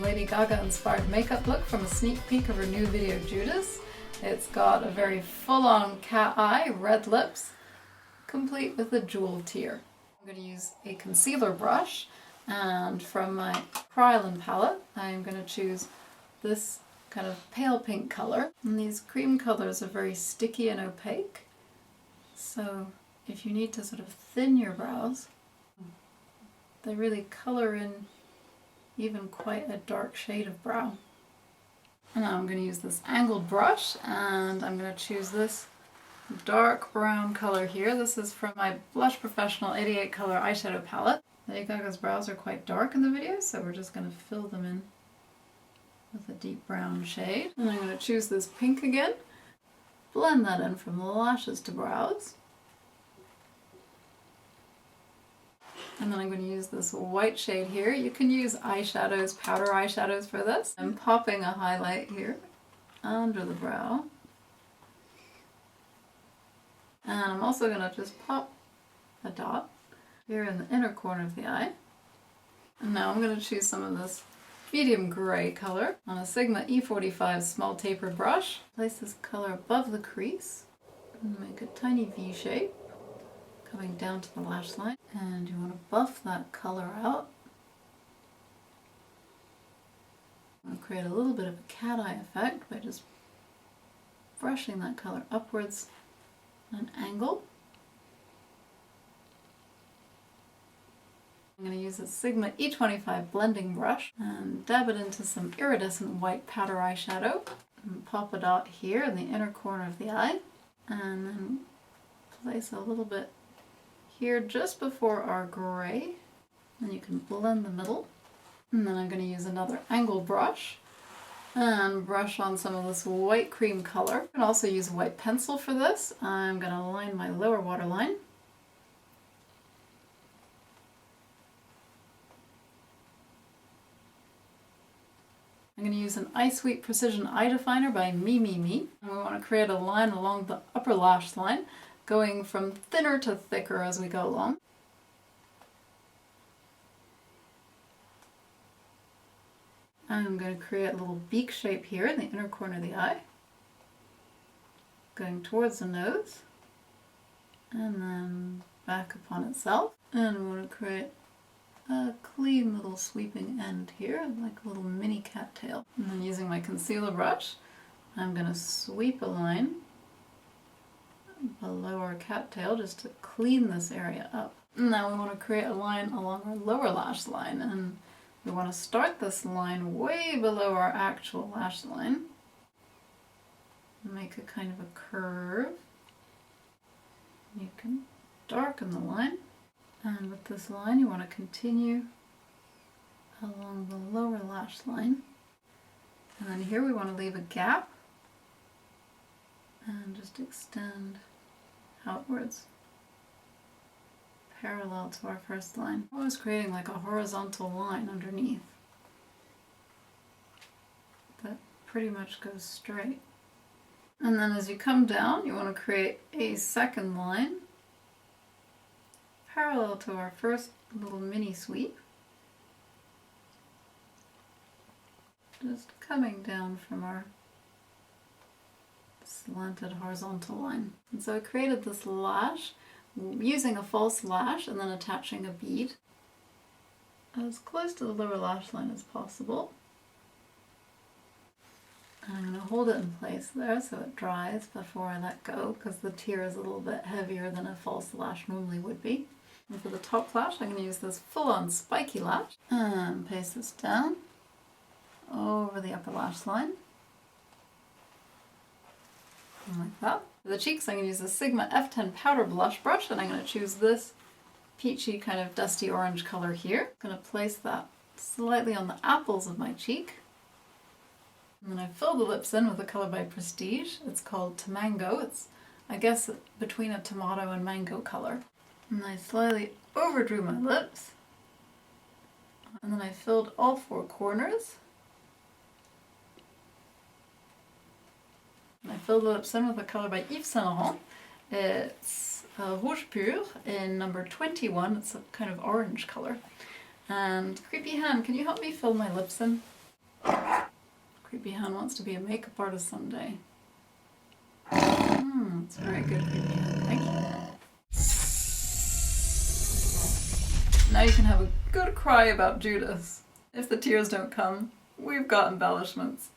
Lady Gaga inspired makeup look from a sneak peek of her new video Judas. It's got a very full-on cat eye, red lips, complete with a jewel tear. I'm going to use a concealer brush, and from my Island palette I'm going to choose this kind of pale pink color. And these cream colors are very sticky and opaque, so if you need to sort of thin your brows, they really colour in even quite a dark shade of brow. And now I'm going to use this angled brush, and I'm going to choose this dark brown color here. This is from my Blush Professional 88 color eyeshadow palette. Lady Gaga's brows are quite dark in the video, so we're just going to fill them in with a deep brown shade. And I'm going to choose this pink again, blend that in from lashes to brows. And then I'm going to use this white shade here. You can use eyeshadows, powder eyeshadows for this. I'm popping a highlight here under the brow. And I'm also going to just pop a dot here in the inner corner of the eye. And now I'm going to choose some of this medium grey color on a Sigma E45 small tapered brush. Place this color above the crease and make a tiny V shape coming down to the lash line. And you want to buff that color out. And create a little bit of a cat eye effect by just brushing that color upwards at an angle. I'm going to use a Sigma E25 blending brush and dab it into some iridescent white powder eyeshadow. And pop a dot here in the inner corner of the eye. And then place a little bit here just before our grey. And you can blend the middle. And then I'm going to use another angled brush and brush on some of this white cream color. I can also use a white pencil for this. I'm going to line my lower waterline. I'm going to use an Eye Sweet Precision Eye Definer by MeMeMe. And we want to create a line along the upper lash line, going from thinner to thicker as we go along. I'm going to create a little beak shape here in the inner corner of the eye, going towards the nose, and then back upon itself. And I'm going to create a clean little sweeping end here, like a little mini cattail. And then using my concealer brush, I'm going to sweep a line below our cattail just to clean this area up. And now we want to create a line along our lower lash line, and we want to start this line way below our actual lash line. Make a kind of a curve. You can darken the line. And with this line, you want to continue along the lower lash line. And then here we want to leave a gap and just extend outwards, parallel to our first line. Always creating like a horizontal line underneath that pretty much goes straight. And then as you come down, you want to create a second line parallel to our first little mini sweep, just coming down from our slanted horizontal line. And so I created this lash using a false lash and then attaching a bead as close to the lower lash line as possible. And I'm going to hold it in place there so it dries before I let go, because the tear is a little bit heavier than a false lash normally would be. And for the top lash, I'm going to use this full-on spiky lash and paste this down over the upper lash line. Like that. For the cheeks, I'm going to use the Sigma F10 powder blush brush, and I'm going to choose this peachy kind of dusty orange color here. I'm going to place that slightly on the apples of my cheek. And then I fill the lips in with a color by Prestige. It's called Tamango. It's, I guess, between a tomato and mango color. And I slightly overdrew my lips. And then I filled all four corners. And I filled the lips in with a color by Yves Saint Laurent. It's Rouge Pur in number 21. It's a kind of orange color. And Creepy Hand, can you help me fill my lips in? Creepy Hen wants to be a makeup artist someday. It's very good, Creepy Hen. Thank you. Now you can have a good cry about Judas. If the tears don't come, we've got embellishments.